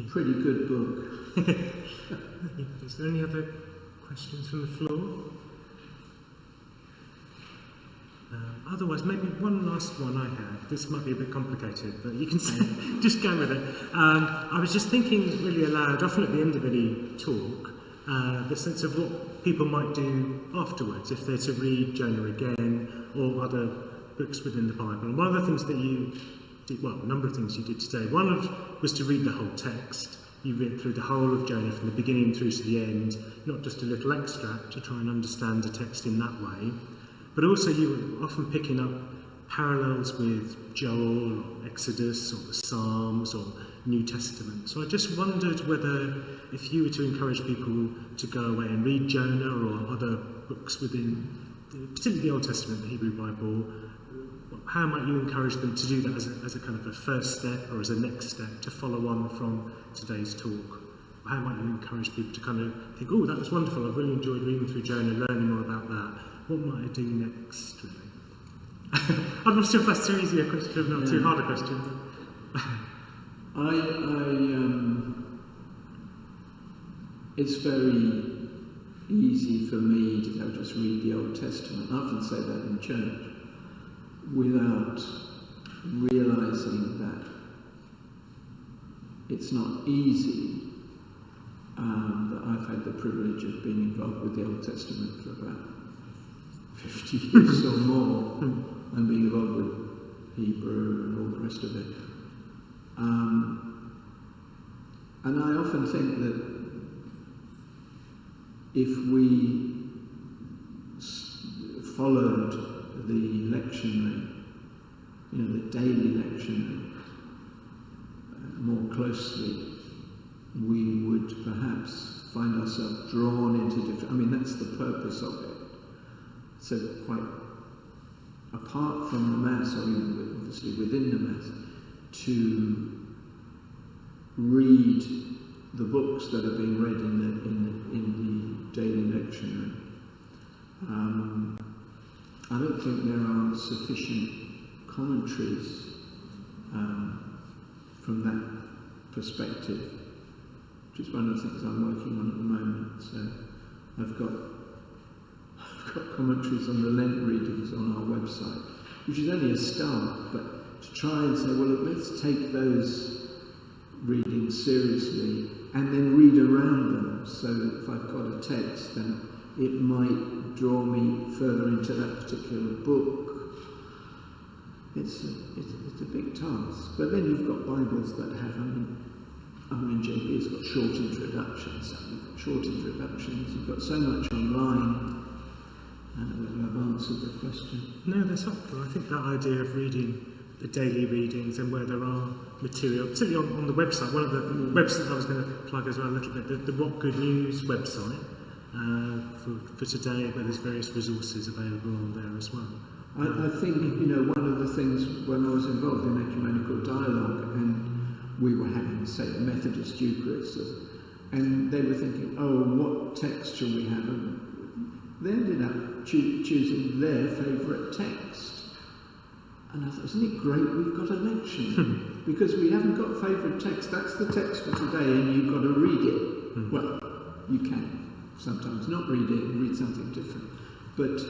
pretty good book. Is there any other questions from the floor? Otherwise, maybe one last one I had. This might be a bit complicated, but you can just go with it. I was just thinking really aloud, often at the end of any talk, the sense of what people might do afterwards, if they're to read Jonah again, or other books within the Bible. And one of the things that you did, well, a number of things you did today, was to read the whole text. You read through the whole of Jonah from the beginning through to the end, not just a little extract to try and understand the text in that way. But also you were often picking up parallels with Joel, or Exodus, or the Psalms, or New Testament. So I just wondered whether, if you were to encourage people to go away and read Jonah or other books within, particularly the Old Testament, the Hebrew Bible, how might you encourage them to do that as a kind of a first step or as a next step to follow on from today's talk? How might you encourage people to kind of think, oh, that was wonderful, I've really enjoyed reading through Jonah, learning more about that. What might I do next, really? I'm not sure if that's too easy a question, or not too hard a question. It's very easy for me to go just read the Old Testament. I often say that in church, without realising that it's not easy, that I've had the privilege of being involved with the Old Testament for about 50 years or more, and being involved with Hebrew and all the rest of it. And I often think that if we followed the lectionary, the daily lectionary, more closely, we would perhaps find ourselves drawn into different... that's the purpose of it. So quite apart from the Mass, or even obviously within the Mass, to read the books that are being read in the daily lectionary. I don't think there are sufficient commentaries from that perspective, which is one of the things I'm working on at the moment. So I've got commentaries on the Lent readings on our website, which is only a start, but to try and say, well, look, let's take those readings seriously and then read around them, so that if I've got a text, then it might draw me further into that particular book. It's a big task. But then you've got Bibles that have, JP has got short introductions, you've got so much online. I don't know whether I've answered the question. No, that's helpful. I think that idea of reading the daily readings and where there are material, particularly on the website, one of the websites I was going to plug as well a little bit, the What Good News website for today, where there's various resources available on there as well. I think, one of the things when I was involved in ecumenical dialogue, and we were having, say, the Methodist Eucharist, and they were thinking, oh, what text shall we have? And they ended up choosing their favourite text. And I thought, isn't it great we've got a lectionary? Because we haven't got favourite text. That's the text for today, and you've got to read it. Well, you can sometimes not read it and read something different. But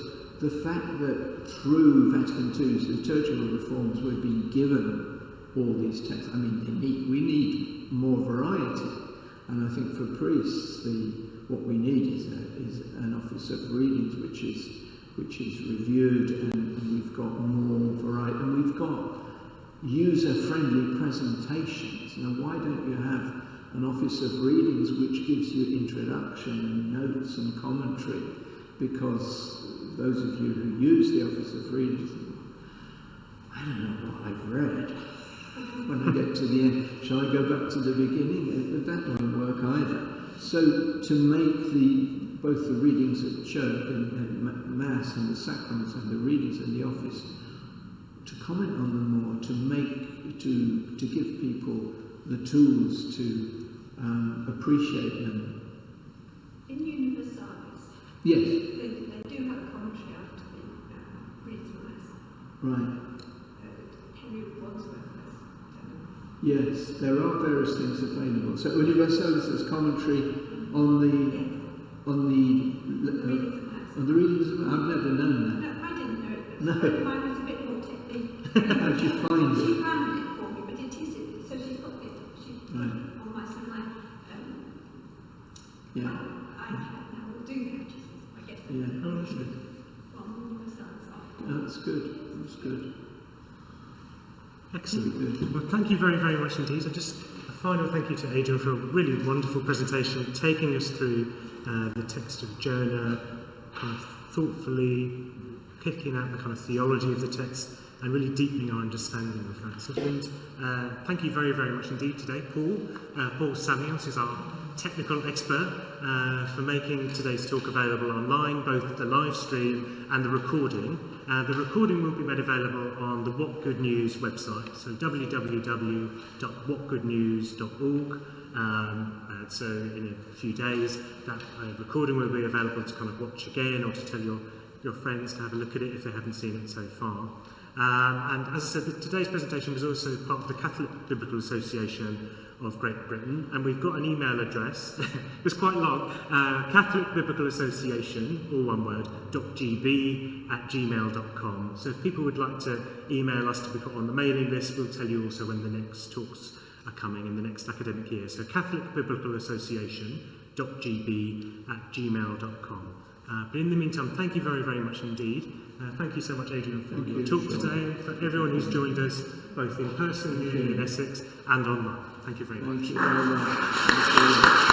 the fact that through Vatican II, liturgical reforms, we're being given all these texts. We need more variety. And I think for priests, what we need is an office of readings which is reviewed, and we've got more variety, and we've got user-friendly presentations. Now, why don't you have an office of readings which gives you introduction and notes and commentary? Because those of you who use the office of readings, I don't know what I've read. When I get to the end, shall I go back to the beginning? That won't work either. So to make both the readings at church and Mass and the sacraments and the readings in the office, to comment on them more, to give people the tools to appreciate them. In Universalis, yes, they do have a commentary after the readings of Mass. Right. Henry Wadsworth has done. Yes, there are various things available. So Universalis has commentary on the readings of Mass. I've never known that. No, I didn't know it. No. Mine was a bit more technique. How did you find it? She found it for me, but it is so she's got it. Right. On my Yeah. iPad now will do that. I guess. Yeah. Oh, that's good. From Universalis. That's good. That's good. Excellent. Good. Well, thank you very, very much indeed. So just a final thank you to Adrian for a really wonderful presentation, taking us through the text of Jonah, kind of thoughtfully picking out the kind of theology of the text and really deepening our understanding of that. So, and thank you very, very much indeed today, Paul Samuels, who's our technical expert for making today's talk available online, both the live stream and the recording. The recording will be made available on the What Good News website, so www.whatgoodnews.org. So in a few days, that recording will be available to kind of watch again, or to tell your friends to have a look at it if they haven't seen it so far. And as I said, today's presentation was also part of the Catholic Biblical Association of Great Britain, and we've got an email address. It's quite long. Catholic Biblical Association, all one word, .gb@gmail.com. So if people would like to email us to be put on the mailing list, we'll tell you also when the next talks are coming in the next academic year. So Catholic Biblical Association, .gb@gmail.com. But in the meantime, thank you very, very much indeed. Thank you so much, Adrian, for your talk today, for everyone who's joined us, both in person here in Essex and online. Thank you very much. Thank you very much.